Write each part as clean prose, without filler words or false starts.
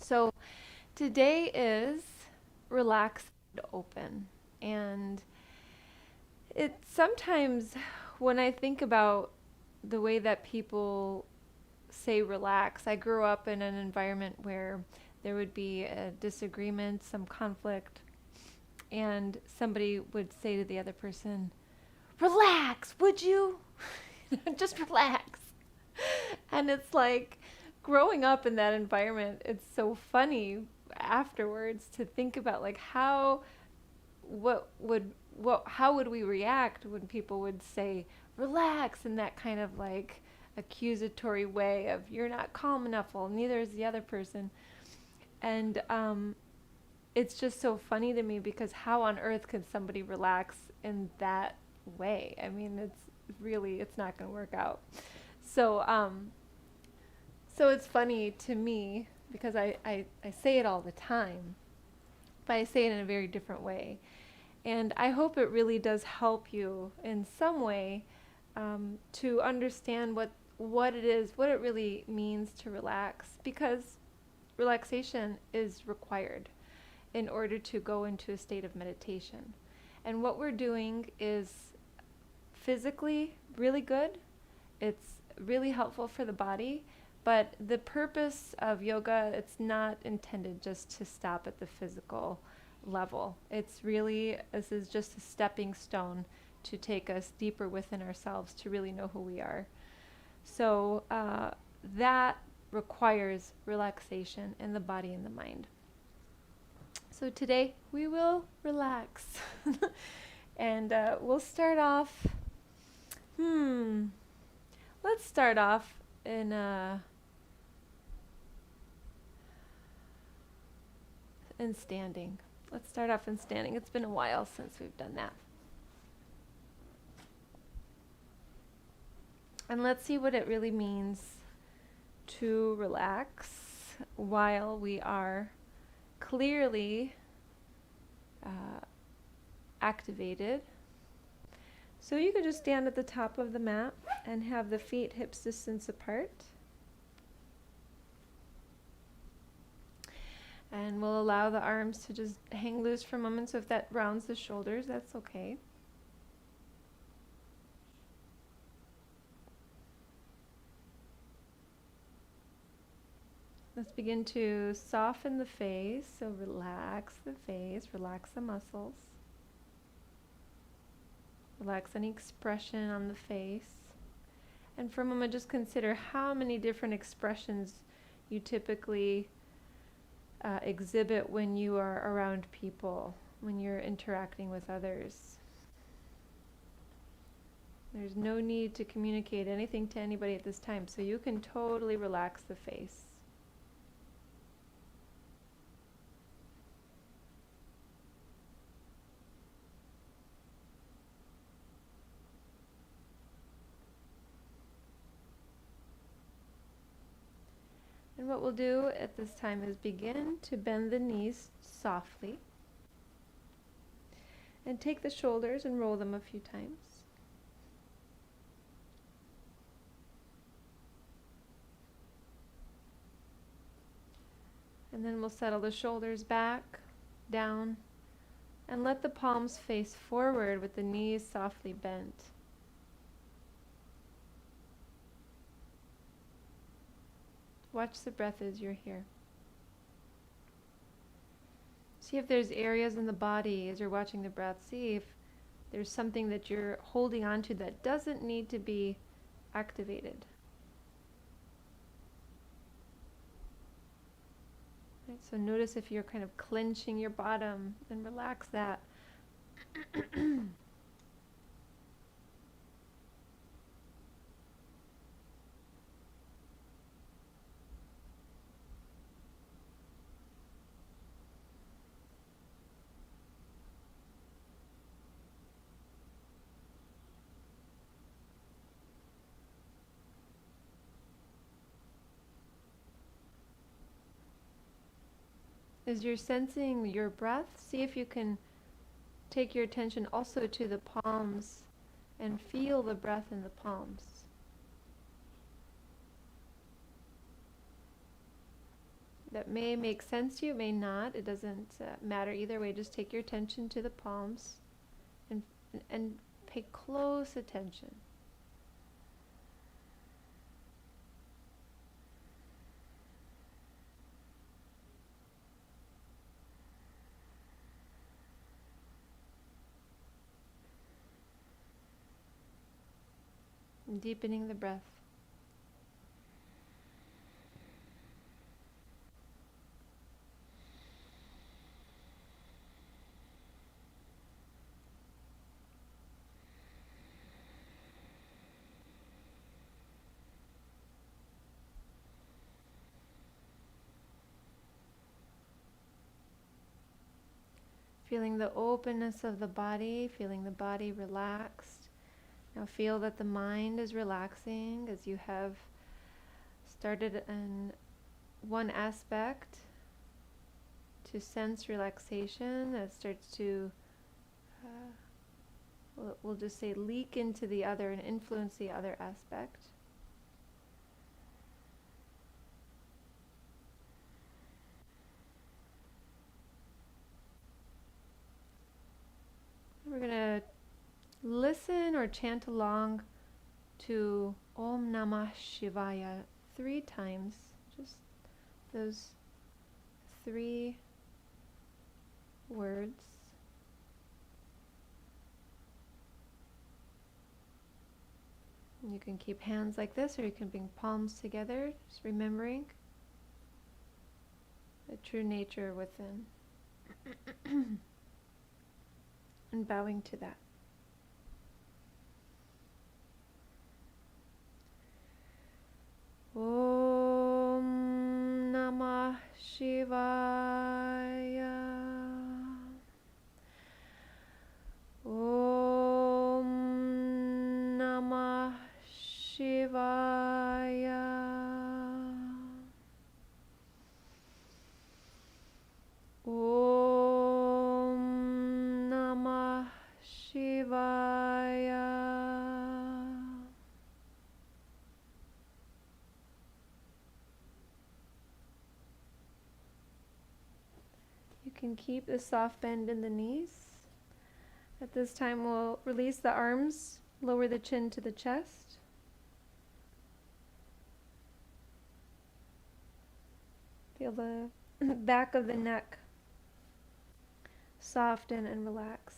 So today is relax and open. And it sometimes when I think about the way that people say relax, I grew up in an environment where there would be a disagreement, some conflict, and somebody would say to the other person, "Relax, would you?" Just relax. And it's like growing up in that environment, it's so funny afterwards to think about like how would we react when people would say relax in that kind of like accusatory way of you're not calm enough, well neither is the other person. And it's just so funny to me because how on earth could somebody relax in that way? I mean, it's not going to work out. So so it's funny to me because I say it all the time, but I say it in a very different way. And I hope it really does help you in some way to understand what it is, what it really means to relax, because relaxation is required in order to go into a state of meditation. And what we're doing is physically really good. It's really helpful for the body, but the purpose of yoga, it's not intended just to stop at the physical level. This is just a stepping stone to take us deeper within ourselves to really know who we are. So that requires relaxation in the body and the mind. So today we will relax. And we'll start off. Let's start off in standing. Let's start off in standing. It's been a while since we've done that. And let's see what it really means to relax while we are clearly activated. So you could just stand at the top of the mat and have the feet hips distance apart. And we'll allow the arms to just hang loose for a moment. So if that rounds the shoulders, that's okay. Let's begin to soften the face. So relax the face, relax the muscles. Relax any expression on the face. And for a moment, just consider how many different expressions you typically exhibit when you are around people, when you're interacting with others. There's no need to communicate anything to anybody at this time, so you can totally relax the face. And what we'll do at this time is begin to bend the knees softly and take the shoulders and roll them a few times. And then we'll settle the shoulders back, down, and let the palms face forward with the knees softly bent. Watch the breath as you're here. See if there's areas in the body as you're watching the breath. See if there's something that you're holding on to that doesn't need to be activated. Right, so notice if you're kind of clenching your bottom and relax that. As you're sensing your breath, see if you can take your attention also to the palms and feel the breath in the palms. that may make sense to you, may not. It doesn't matter either way. Just take your attention to the palms and pay close attention. And deepening the breath. Feeling the openness of the body, feeling the body relaxed. Now feel that the mind is relaxing as you have started in one aspect to sense relaxation that starts to, we'll just say, leak into the other and influence the other aspect. We're going to listen or chant along to Om Namah Shivaya 3 times. Just those 3 words. And you can keep hands like this, or you can bring palms together, just remembering the true nature within. And bowing to that. Om Namah Shivaya. Om Namah Shivaya. Om Namah Shivaya. You can keep the soft bend in the knees. At this time, we'll release the arms, lower the chin to the chest. Feel the back of the neck soften and relax.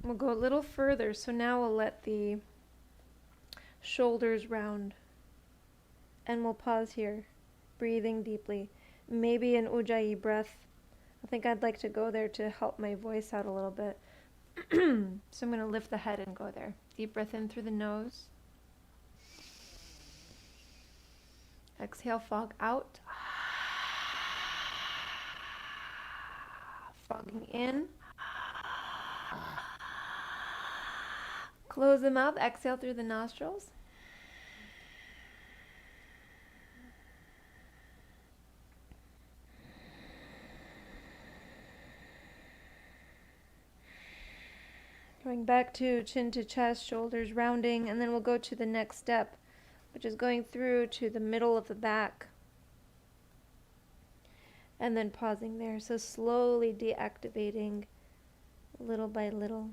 We'll go a little further, so now we'll let the shoulders round. And we'll pause here, breathing deeply. Maybe an Ujjayi breath. I think I'd like to go there to help my voice out a little bit. So I'm going to lift the head and go there. Deep breath in through the nose. Exhale, fog out. Fogging in. Close the mouth, exhale through the nostrils. Going back to chin to chest, shoulders rounding, and then we'll go to the next step, which is going through to the middle of the back. And then pausing there. So slowly deactivating little by little.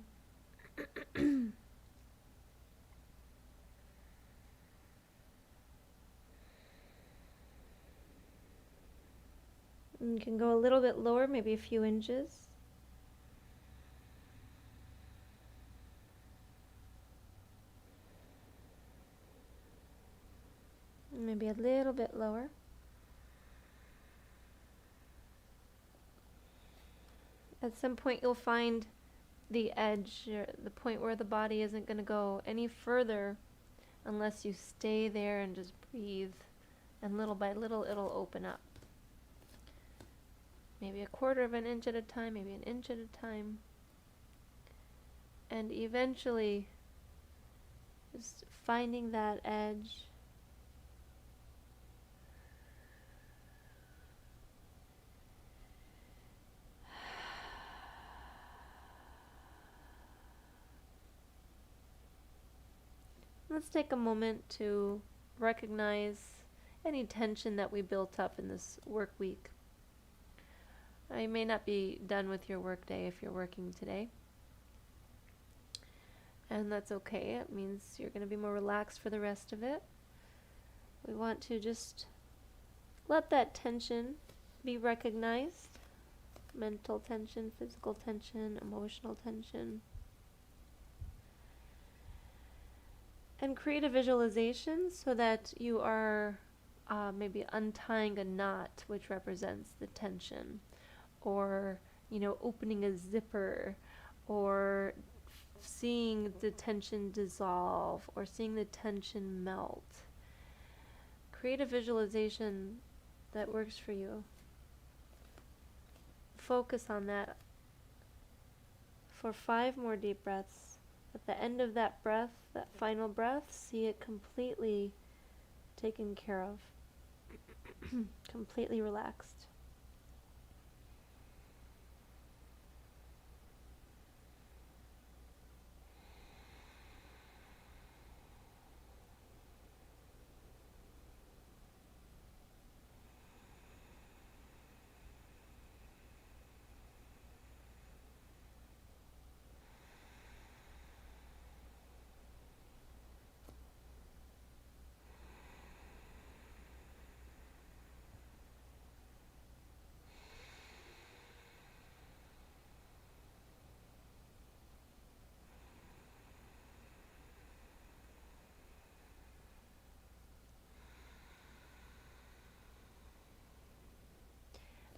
And you can go a little bit lower, maybe a few inches. Maybe a little bit lower. At some point you'll find the edge, or the point where the body isn't going to go any further unless you stay there and just breathe. And little by little it'll open up. Maybe a quarter of an inch at a time, maybe an inch at a time. And eventually just finding that edge. let's take a moment to recognize any tension that we built up in this work week. You may not be done with your work day if you're working today. And that's okay. It means you're going to be more relaxed for the rest of it. We want to just let that tension be recognized. Mental tension, physical tension, emotional tension. And create a visualization so that you are maybe untying a knot, which represents the tension, or opening a zipper, or seeing the tension dissolve, or seeing the tension melt. Create a visualization that works for you. Focus on that for 5 more deep breaths. At the end of that breath, that final breath, see it completely taken care of, completely relaxed.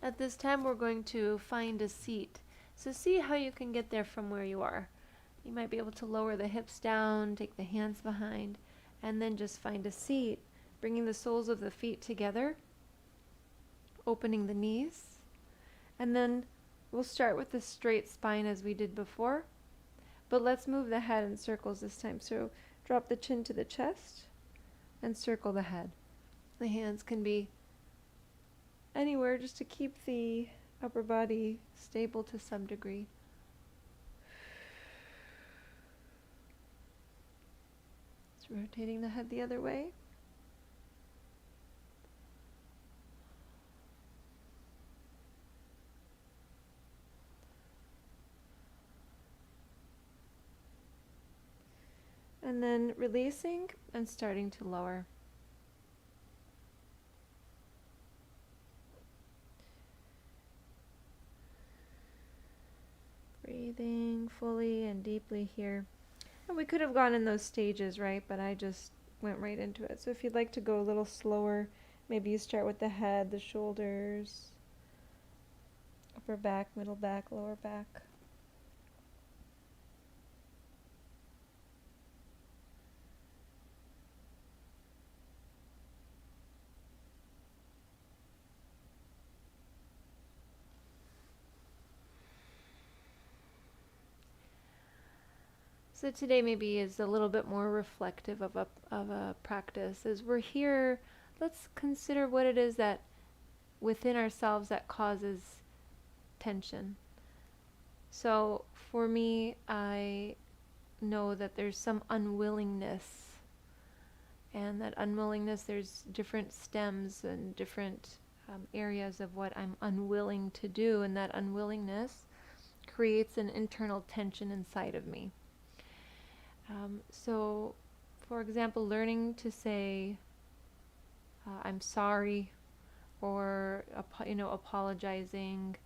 At this time, we're going to find a seat. So see how you can get there from where you are. You might be able to lower the hips down, take the hands behind, and then just find a seat, bringing the soles of the feet together, opening the knees, and then we'll start with the straight spine as we did before, but let's move the head in circles this time. So drop the chin to the chest and circle the head. The hands can be anywhere just to keep the upper body stable to some degree. It's rotating the head the other way. And then releasing and starting to lower. Breathing fully and deeply here. And we could have gone in those stages, right? But I just went right into it. So if you'd like to go a little slower, maybe you start with the head, the shoulders, upper back, middle back, lower back. So today maybe is a little bit more reflective of a practice. As we're here, let's consider what it is that within ourselves that causes tension. So for me, I know that there's some unwillingness, and that unwillingness, there's different stems and different areas of what I'm unwilling to do, and that unwillingness creates an internal tension inside of me. So, for example, learning to say, I'm sorry, or, apologizing,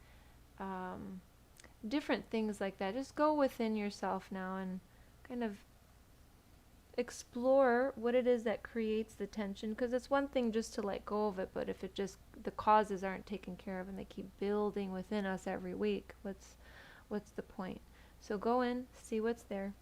different things like that. Just go within yourself now and kind of explore what it is that creates the tension, because it's one thing just to let go of it, but if the causes aren't taken care of and they keep building within us every week, what's the point? So go in, see what's there.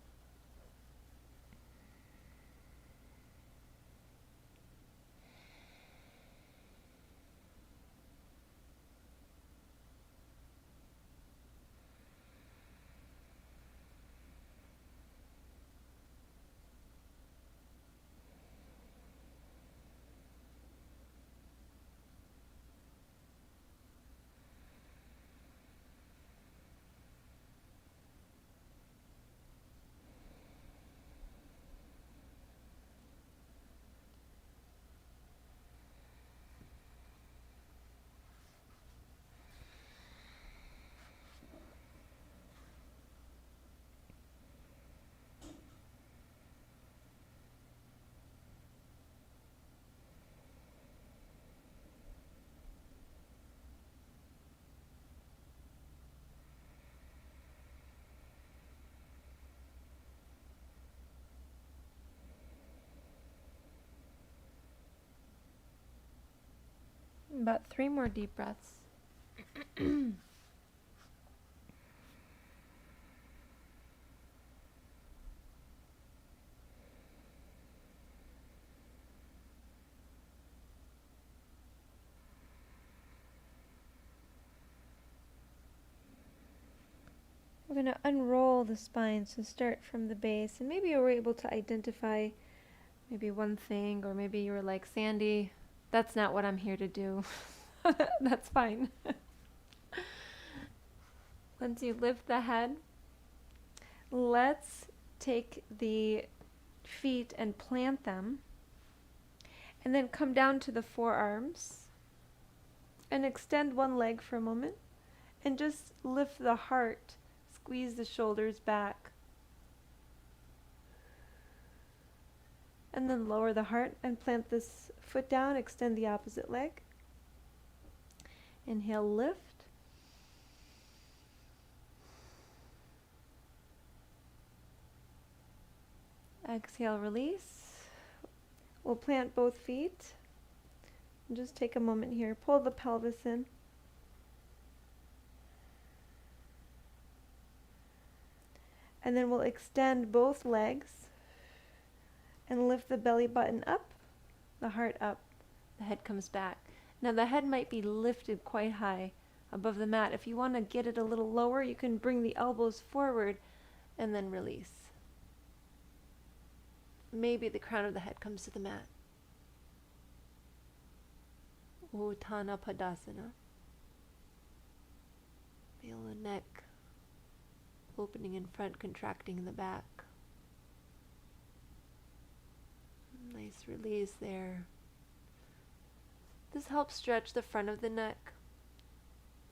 About 3 more deep breaths. We're going to unroll the spine, so start from the base, and maybe you were able to identify maybe one thing, or maybe you were like, Sandy, that's not what I'm here to do. That's fine. Once you lift the head, let's take the feet and plant them, and then come down to the forearms and extend one leg for a moment, and just lift the heart. Squeeze the shoulders back. And then lower the heart and plant this foot down, extend the opposite leg. Inhale, lift. Exhale, release. We'll plant both feet. And just take a moment here. Pull the pelvis in. And then we'll extend both legs and lift the belly button up, the heart up, the head comes back. Now the head might be lifted quite high above the mat. If you want to get it a little lower, you can bring the elbows forward and then release. Maybe the crown of the head comes to the mat. Uttana Padasana. Feel the neck opening in front, contracting in the back. Nice release there. This helps stretch the front of the neck,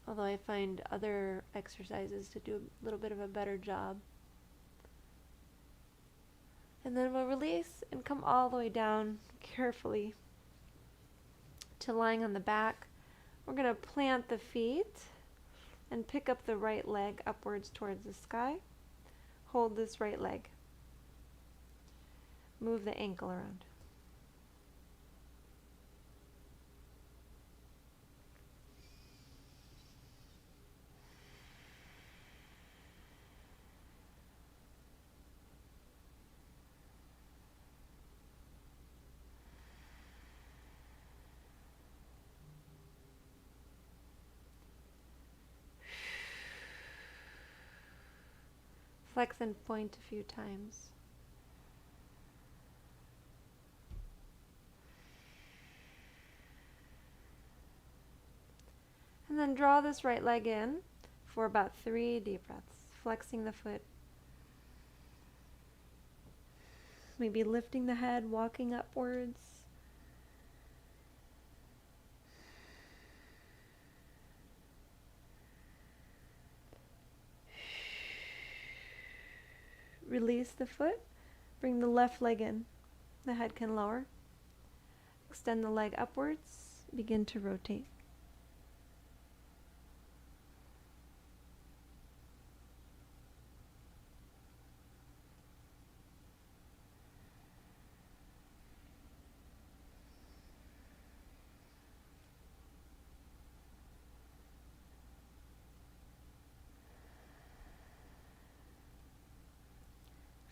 although I find other exercises to do a little bit of a better job. And then we'll release and come all the way down carefully to lying on the back. We're going to plant the feet and pick up the right leg upwards towards the sky. Hold this right leg. Move the ankle around. Flex and point a few times. And then draw this right leg in for about 3 deep breaths, flexing the foot. Maybe lifting the head, walking upwards. Release the foot. Bring the left leg in. The head can lower. Extend the leg upwards. Begin to rotate.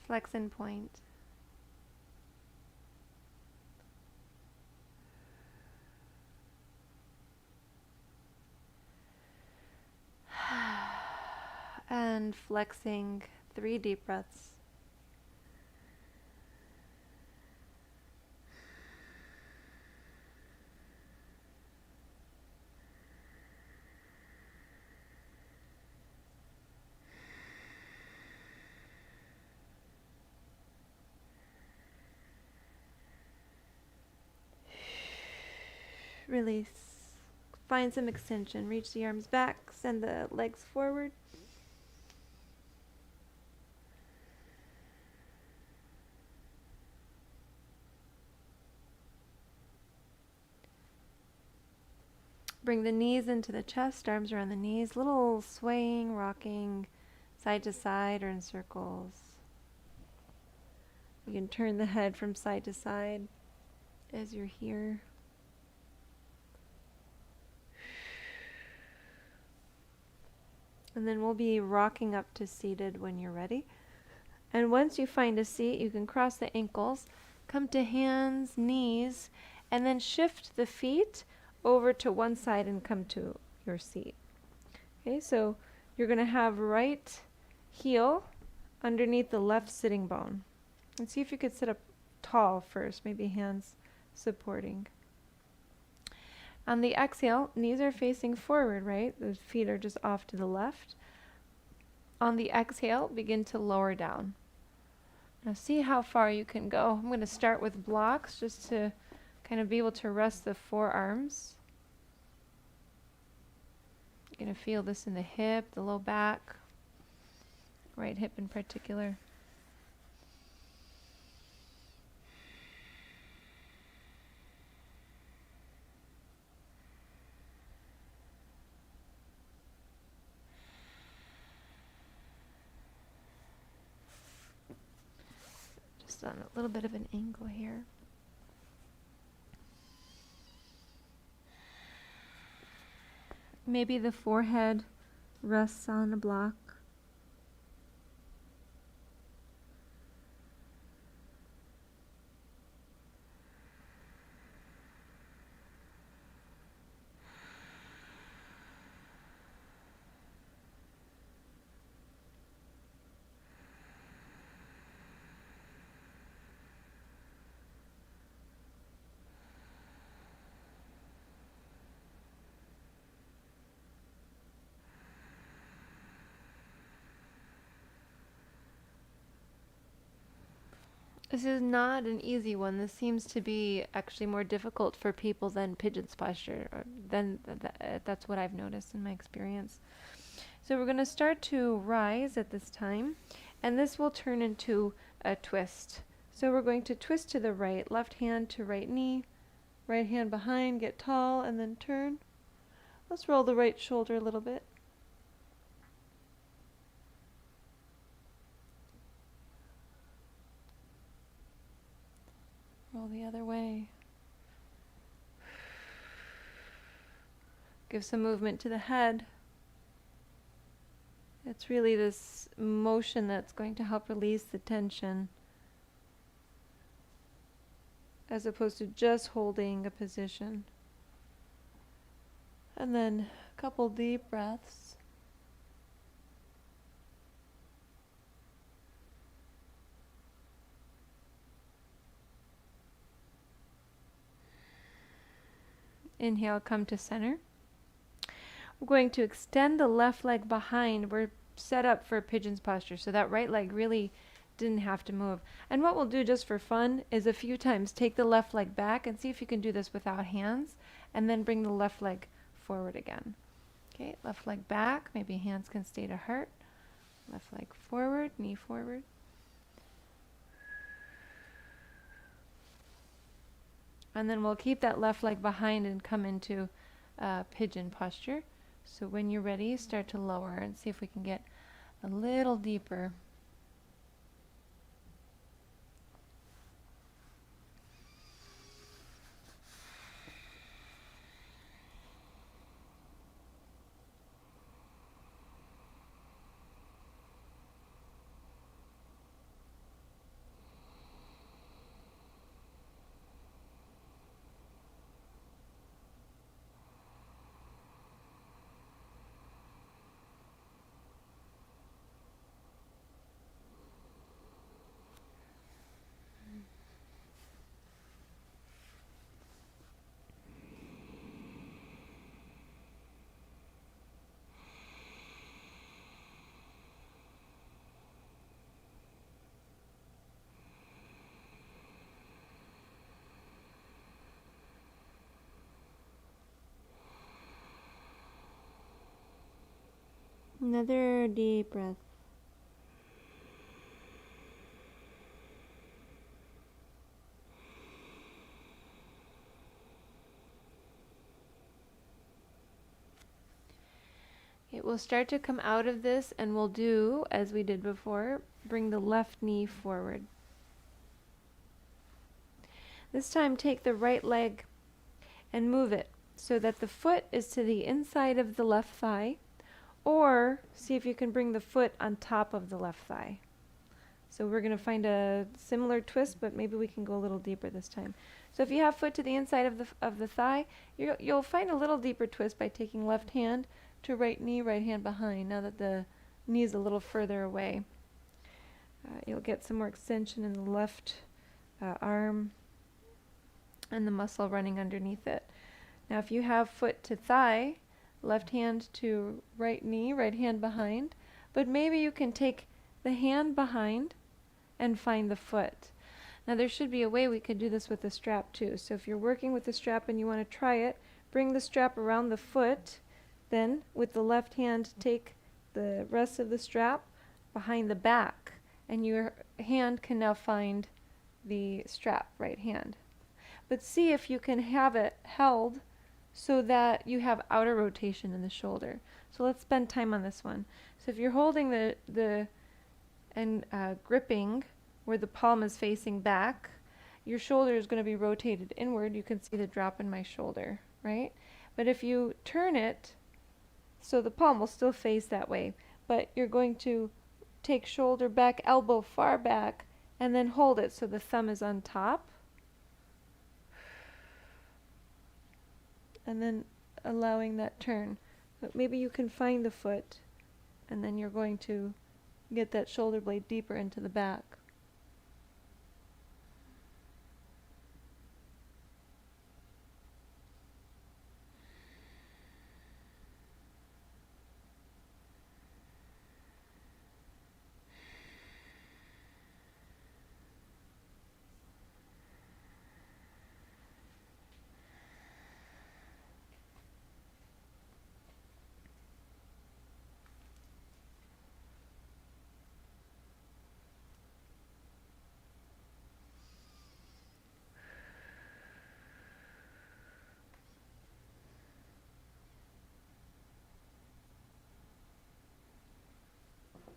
Flex and point. And flexing 3 deep breaths. Release. Find some extension. Reach the arms back. Send the legs forward. Bring the knees into the chest, arms around the knees. Little swaying, rocking, side to side or in circles. You can turn the head from side to side as you're here. And then we'll be rocking up to seated when you're ready. And once you find a seat, you can cross the ankles, come to hands, knees, and then shift the feet over to one side and come to your seat. Okay, so you're going to have right heel underneath the left sitting bone. And see if you could sit up tall first, maybe hands supporting. On the exhale, knees are facing forward, right? The feet are just off to the left. On the exhale, begin to lower down. Now see how far you can go. I'm going to start with blocks just to kind of be able to rest the forearms. You're going to feel this in the hip, the low back, right hip in particular. Just on a little bit of an angle here. Maybe the forehead rests on a block. This is not an easy one. This seems to be actually more difficult for people than pigeon's posture. That's what I've noticed in my experience. So we're going to start to rise at this time, and this will turn into a twist. So we're going to twist to the right, left hand to right knee, right hand behind, get tall, and then turn. Let's roll the right shoulder a little bit. Roll the other way. Give some movement to the head. It's really this motion that's going to help release the tension, as opposed to just holding a position. And then a couple deep breaths. Inhale, come to center. We're going to extend the left leg behind. We're set up for pigeon's posture, so that right leg really didn't have to move. And what we'll do just for fun is a few times take the left leg back and see if you can do this without hands, and then bring the left leg forward again. Okay, left leg back, maybe hands can stay to heart. Left leg forward, knee forward. And then we'll keep that left leg behind and come into pigeon posture. So when you're ready, start to lower and see if we can get a little deeper. Another deep breath. It will start to come out of this, and we'll do, as we did before, bring the left knee forward. This time take the right leg and move it so that the foot is to the inside of the left thigh, Or see if you can bring the foot on top of the left thigh. So we're going to find a similar twist, but maybe we can go a little deeper this time. So if you have foot to the inside of the thigh, you'll find a little deeper twist by taking left hand to right knee, right hand behind, now that the knee is a little further away. You'll get some more extension in the left arm and the muscle running underneath it. Now if you have foot to thigh, left hand to right knee, right hand behind, but maybe you can take the hand behind and find the foot. Now there should be a way we could do this with the strap too. So if you're working with the strap and you want to try it, bring the strap around the foot, then with the left hand take the rest of the strap behind the back, and your hand can now find the strap, right hand. But see if you can have it held so that you have outer rotation in the shoulder. So let's spend time on this one. So if you're holding and gripping where the palm is facing back, your shoulder is going to be rotated inward. You can see the drop in my shoulder, right? But if you turn it, so the palm will still face that way, but you're going to take shoulder back, elbow far back, and then hold it so the thumb is on top. And then allowing that turn. But maybe you can find the foot, and then you're going to get that shoulder blade deeper into the back.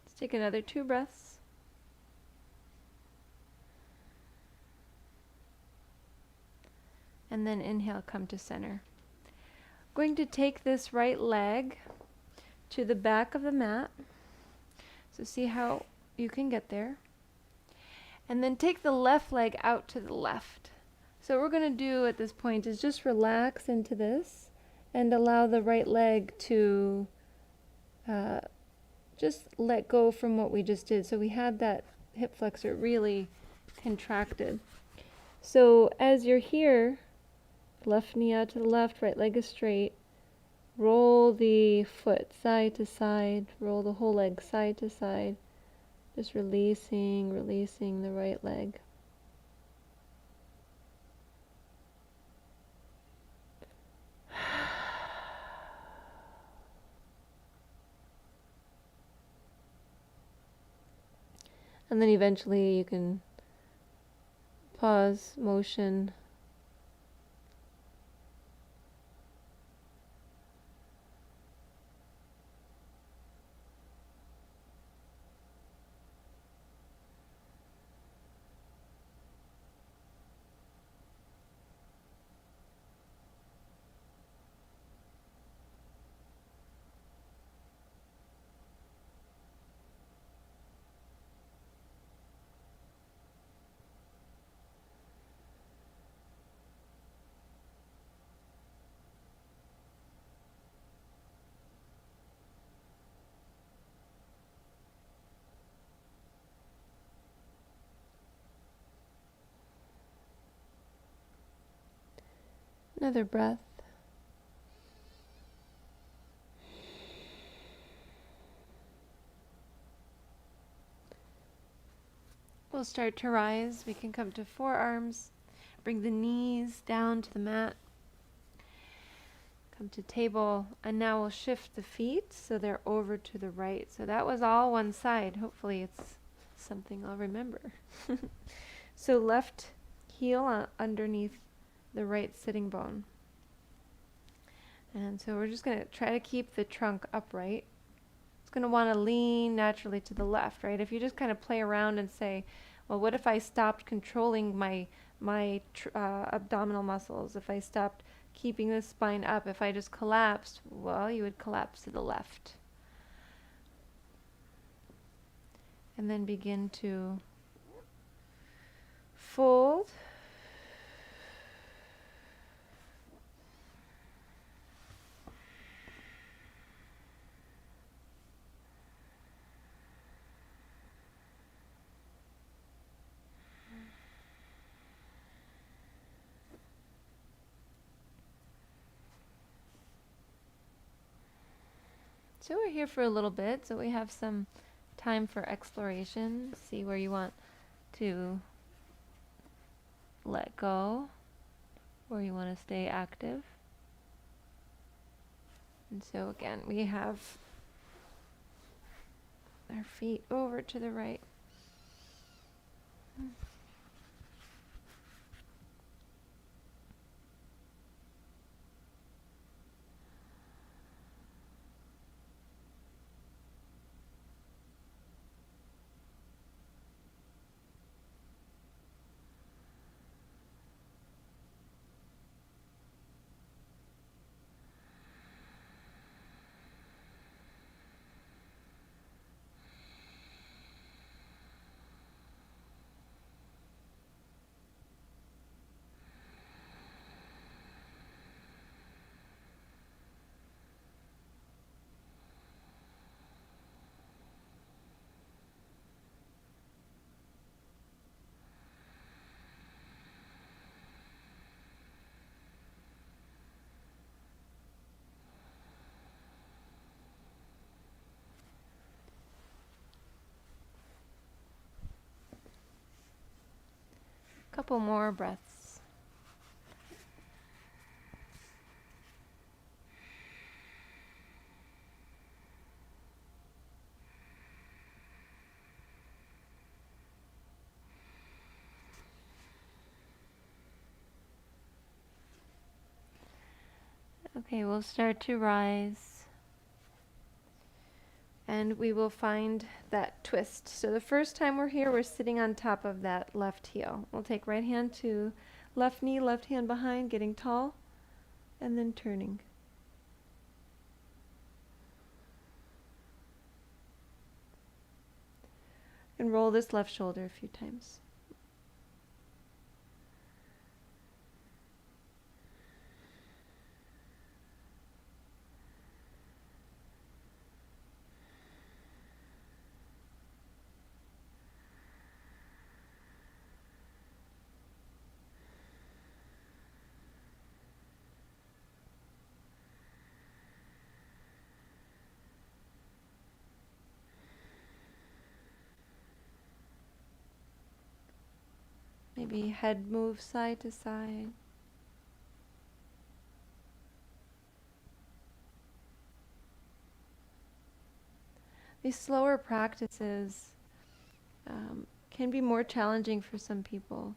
Let's take another 2 breaths. And then inhale, come to center. Going to take this right leg to the back of the mat. So see how you can get there. And then take the left leg out to the left. So what we're going to do at this point is just relax into this and allow the right leg to just let go from what we just did. So we had that hip flexor really contracted. So as you're here, left knee out to the left, right leg is straight. Roll the foot side to side. Roll the whole leg side to side. Just releasing the right leg. And then eventually you can pause motion. Another breath. We'll start to rise. We can come to forearms. Bring the knees down to the mat. Come to table. And now we'll shift the feet so they're over to the right. So that was all one side. Hopefully it's something I'll remember. So left heel underneath the right sitting bone. And so we're just going to try to keep the trunk upright. It's going to want to lean naturally to the left, right? If you just kind of play around and say, well, what if I stopped controlling my abdominal muscles? If I stopped keeping the spine up, if I just collapsed, well, you would collapse to the left. And then begin to fold. So we're here for a little bit, so we have some time for exploration. See where you want to let go, where you want to stay active. And so again, we have our feet over to the right. Couple more breaths. Okay, we'll start to rise. And we will find that twist. So the first time we're here, we're sitting on top of that left heel. We'll take right hand to left knee, left hand behind, getting tall, and then turning. And roll this left shoulder a few times. Maybe head moves side to side. These slower practices can be more challenging for some people.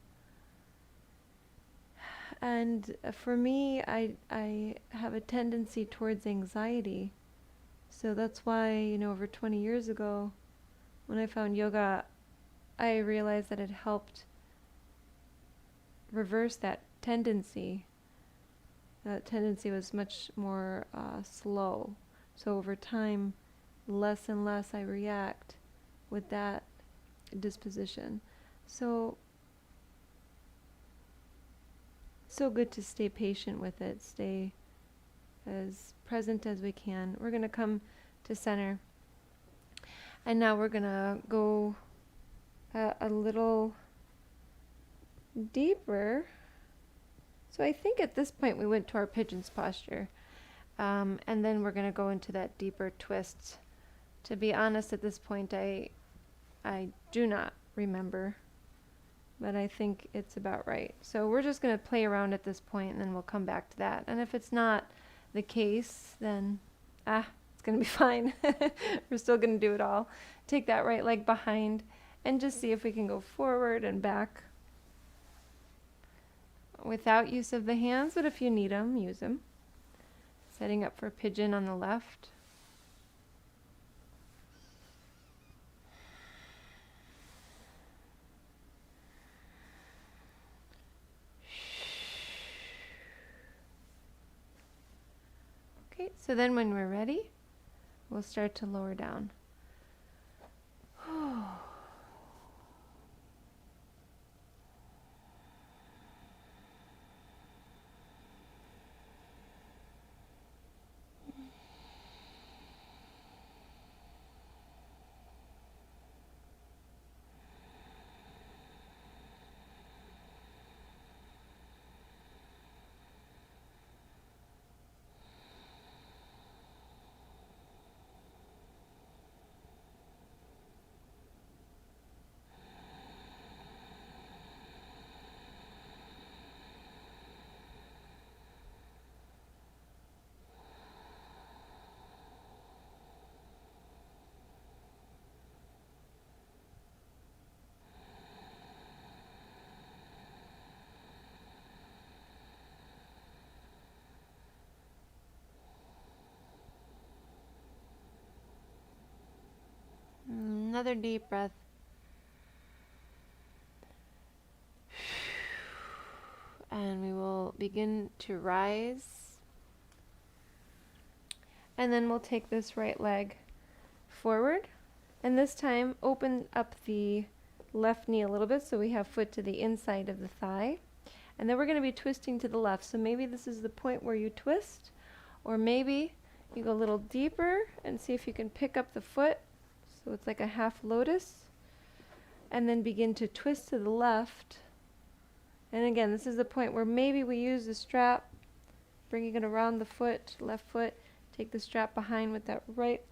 And for me, I have a tendency towards anxiety. So that's why, over 20 years ago, when I found yoga, I realized that it helped reverse that tendency. That tendency was much more slow. So over time, less and less I react with that disposition. So good to stay patient with it, stay as present as we can. We're going to come to center. And now we're going to go a little deeper. So I think at this point we went to our pigeon's posture. And then we're going to go into that deeper twist. To be honest, at this point, I do not remember, but I think it's about right. So we're just going to play around at this point, and then we'll come back to that. And if it's not the case, then it's going to be fine. We're still going to do it all. Take that right leg behind and just see if we can go forward and back without use of the hands, but if you need them, use them. Setting up for pigeon on the left. Okay, so then when we're ready, we'll start to lower down. Another deep breath. And we will begin to rise. And then we'll take this right leg forward. And this time, open up the left knee a little bit so we have foot to the inside of the thigh. And then we're going to be twisting to the left. So maybe this is the point where you twist, or maybe you go a little deeper and see if you can pick up the foot. So it's like a half lotus. And then begin to twist to the left. And again, this is the point where maybe we use the strap, bringing it around the foot, left foot, take the strap behind with that right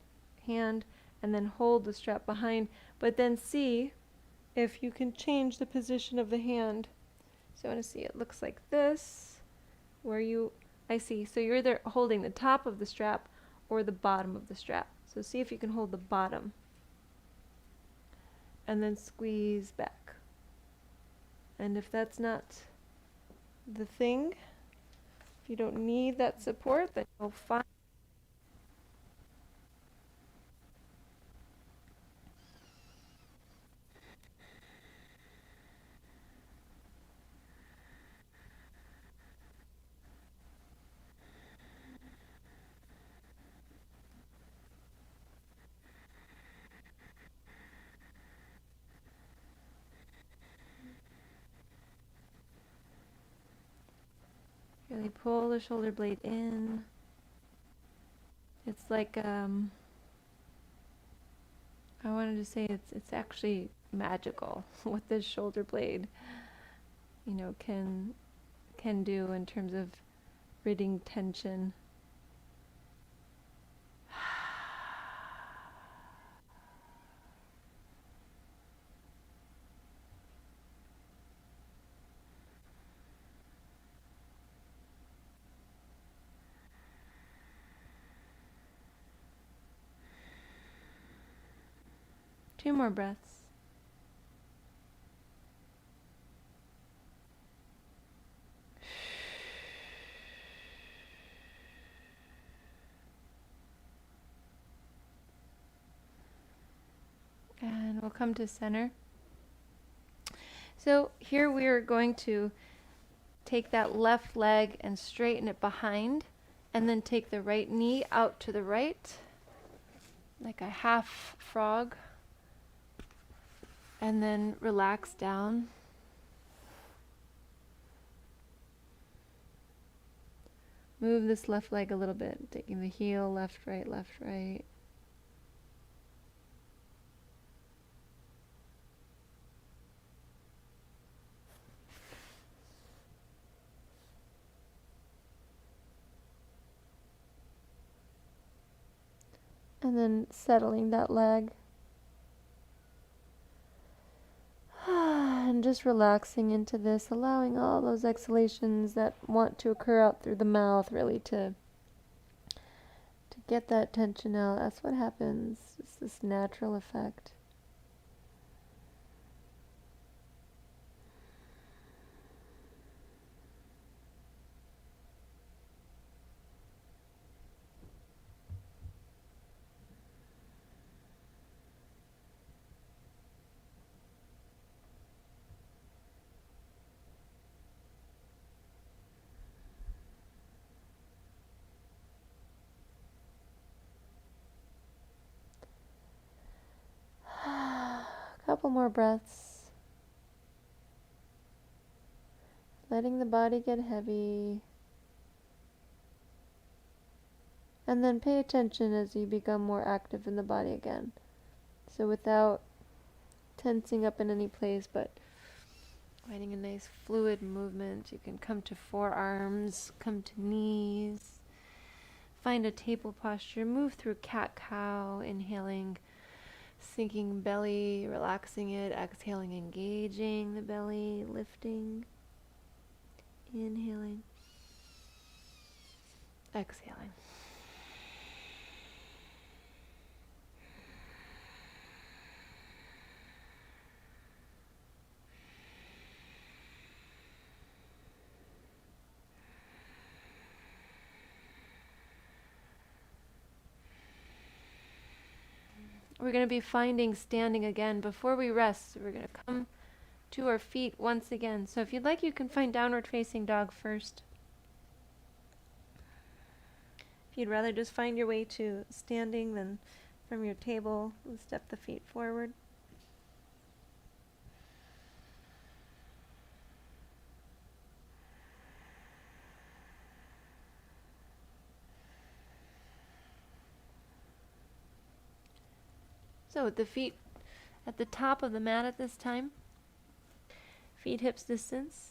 hand, and then hold the strap behind. But then see if you can change the position of the hand. So I want to see it looks like this, where I see. So you're either holding the top of the strap or the bottom of the strap. So see if you can hold the bottom. And then squeeze back. And if that's not the thing, if you don't need that support, then you'll find. Really pull the shoulder blade in. It's like I wanted to say it's actually magical what this shoulder blade, can do in terms of ridding tension. Two more breaths. And we'll come to center. So here we are going to take that left leg and straighten it behind, and then take the right knee out to the right, like a half frog, and then relax down. Move this left leg a little bit, taking the heel, left, right, left, right. And then settling that leg. And just relaxing into this, allowing all those exhalations that want to occur out through the mouth really to get that tension out. That's what happens. It's this natural effect. Couple more breaths. Letting the body get heavy. And then pay attention as you become more active in the body again. So without tensing up in any place, but finding a nice fluid movement. You can come to forearms, come to knees. Find a table posture. Move through cat-cow, inhaling, sinking belly, relaxing it, exhaling, engaging the belly, lifting, inhaling, exhaling. We're going to be finding standing again before we rest. So we're going to come to our feet once again. So if you'd like, you can find downward facing dog first. If you'd rather just find your way to standing, then from your table, step the feet forward. So with the feet at the top of the mat at this time, feet hips distance,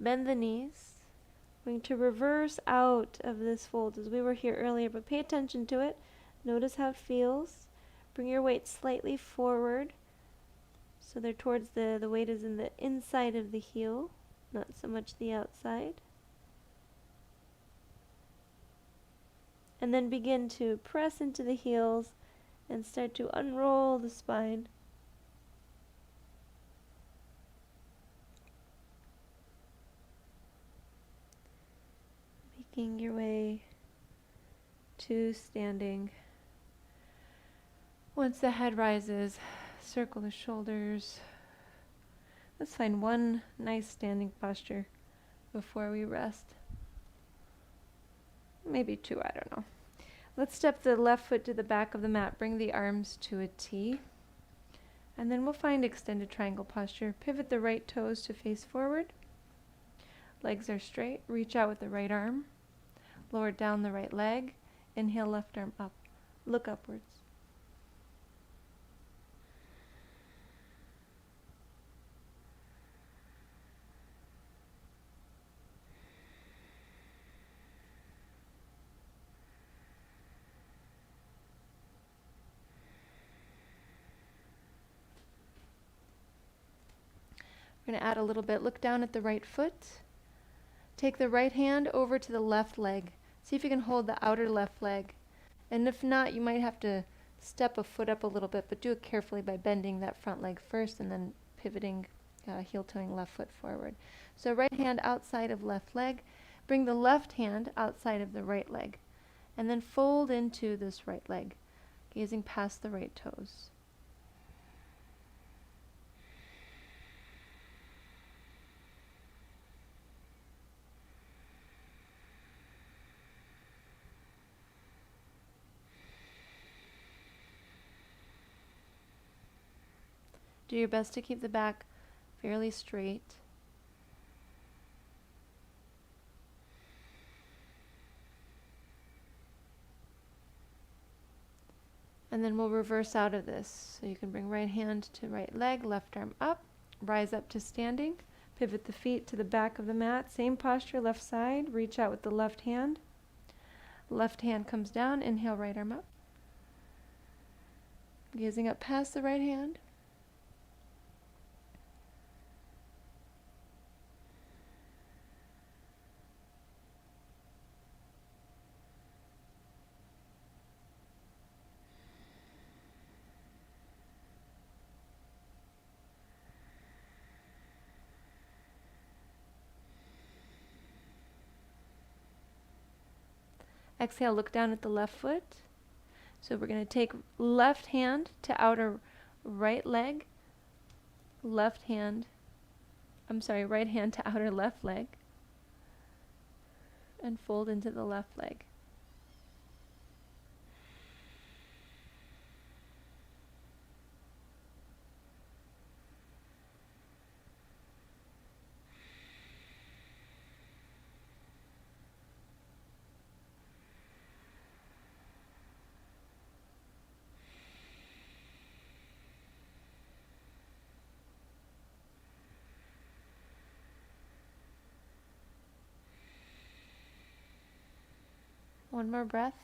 bend the knees. We're going to reverse out of this fold as we were here earlier, but pay attention to it. Notice how it feels. Bring your weight slightly forward so they're towards the weight is in the inside of the heel, not so much the outside. And then begin to press into the heels and start to unroll the spine. Making your way to standing. Once the head rises, circle the shoulders. Let's find one nice standing posture before we rest. Maybe two, I don't know. Let's step the left foot to the back of the mat. Bring the arms to a T. And then we'll find extended triangle posture. Pivot the right toes to face forward. Legs are straight. Reach out with the right arm. Lower down the right leg. Inhale, left arm up. Look upwards. We're going to add a little bit. Look down at the right foot. Take the right hand over to the left leg. See if you can hold the outer left leg. And if not, you might have to step a foot up a little bit, but do it carefully by bending that front leg first and then pivoting, heel-toeing left foot forward. So right hand outside of left leg. Bring the left hand outside of the right leg. And then fold into this right leg, gazing past the right toes. Do your best to keep the back fairly straight. And then we'll reverse out of this. So you can bring right hand to right leg, left arm up, rise up to standing, pivot the feet to the back of the mat, same posture, left side, reach out with the left hand. Left hand comes down, inhale, right arm up. Gazing up past the right hand. Exhale, look down at the left foot. So we're going to take left hand to outer right leg, right hand to outer left leg, and fold into the left leg. One more breath.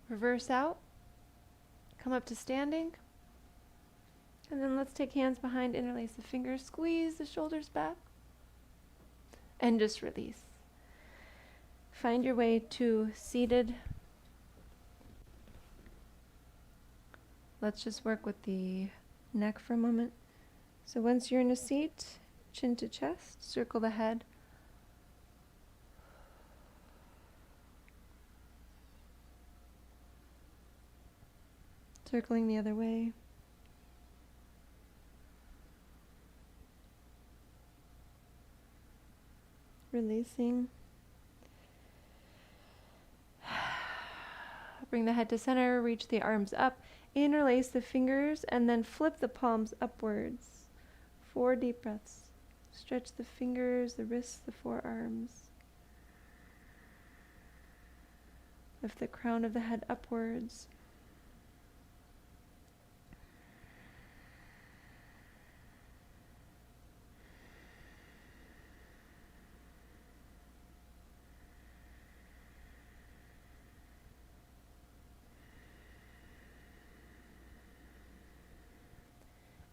Reverse out. Come up to standing. And then let's take hands behind, interlace the fingers, squeeze the shoulders back, and just release. Find your way to seated. Let's just work with the neck for a moment. So once you're in a seat, chin to chest, circle the head. Circling the other way. Releasing. Bring the head to center, reach the arms up, interlace the fingers, and then flip the palms upwards. 4 deep breaths. Stretch the fingers, the wrists, the forearms. Lift the crown of the head upwards.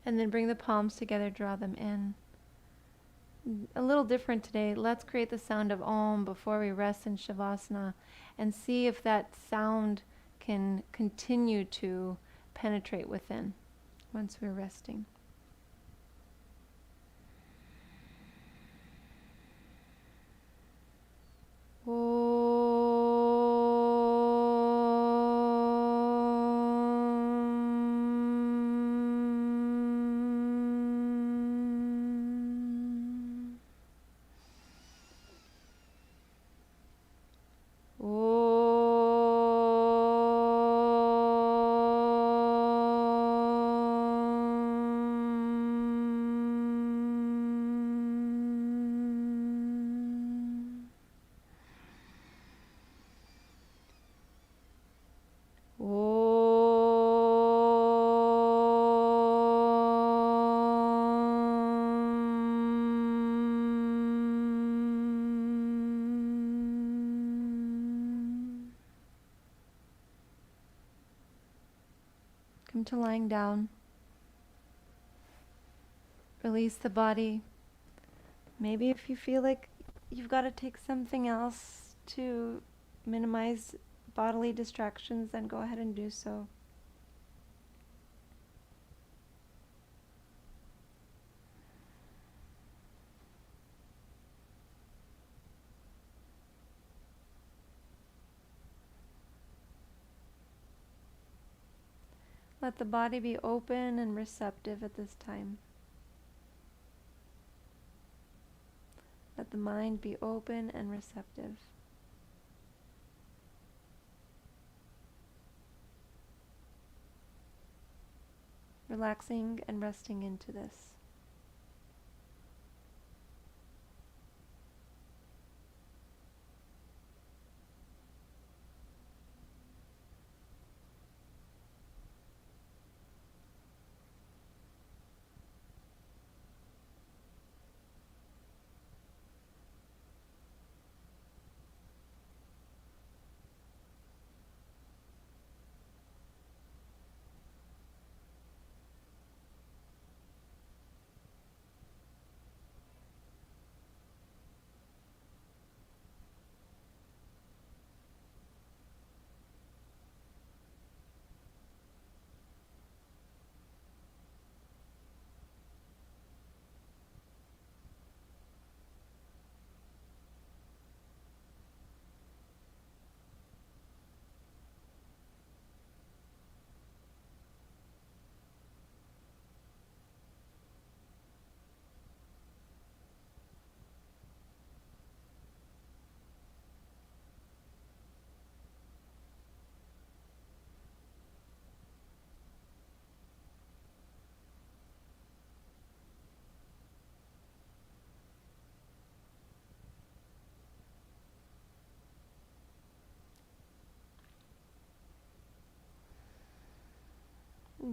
And then bring the palms together, draw them in. A little different today. Let's create the sound of Om before we rest in Shavasana and see if that sound can continue to penetrate within once we're resting. Come to lying down. Release the body. Maybe if you feel like you've got to take something else to minimize bodily distractions, then go ahead and do so. Let the body be open and receptive at this time. Let the mind be open and receptive. Relaxing and resting into this.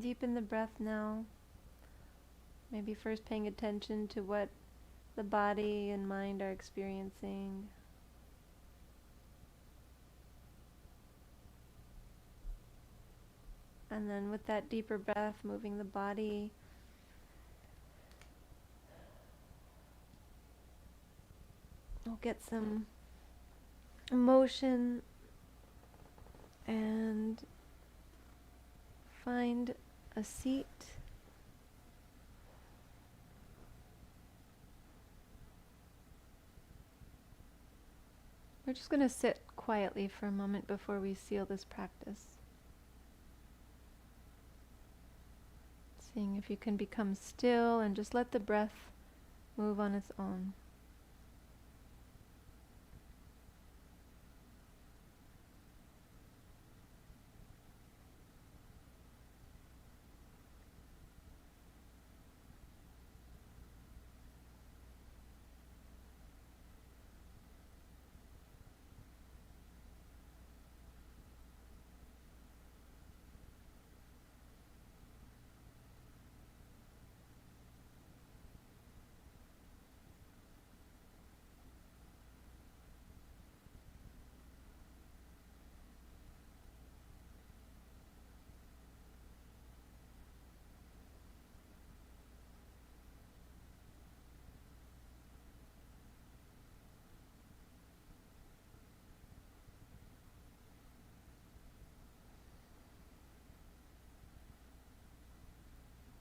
Deepen the breath now. Maybe first paying attention to what the body and mind are experiencing. And then with that deeper breath, moving the body. We'll get some emotion and find a seat. We're just going to sit quietly for a moment before we seal this practice. Seeing if you can become still and just let the breath move on its own.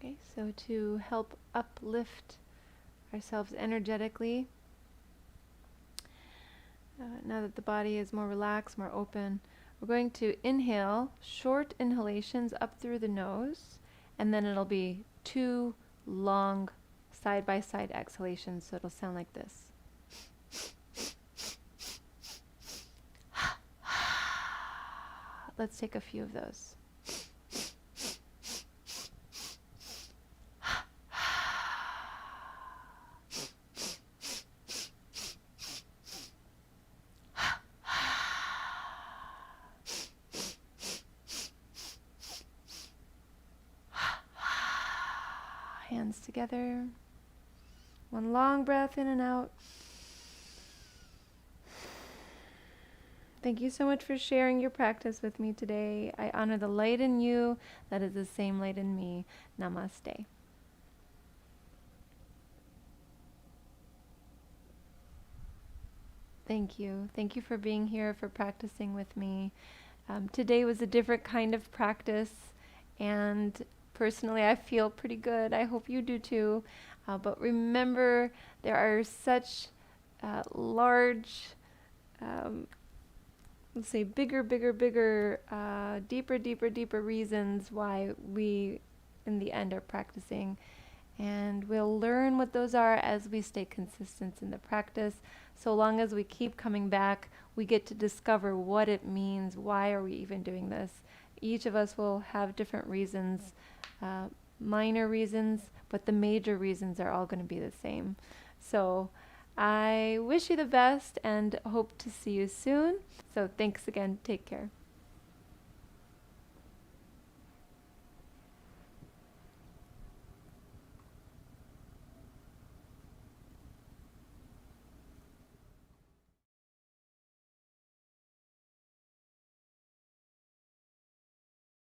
Okay, so to help uplift ourselves energetically, now that the body is more relaxed, more open, we're going to inhale short inhalations up through the nose, and then it'll be 2 long side-by-side exhalations, so it'll sound like this. Let's take a few of those. Hands together. One long breath in and out. Thank you so much for sharing your practice with me today. I honor the light in you that is the same light in me. Namaste. Thank you. Thank you for being here, for practicing with me. Today was a different kind of practice, and personally I feel pretty good. I hope you do too. But remember, there are such large, let's say bigger, deeper reasons why we in the end are practicing. And we'll learn what those are as we stay consistent in the practice. So long as we keep coming back, we get to discover what it means. Why are we even doing this? Each of us will have different reasons, minor reasons, but the major reasons are all going to be the same. So I wish you the best and hope to see you soon. So thanks again. Take care.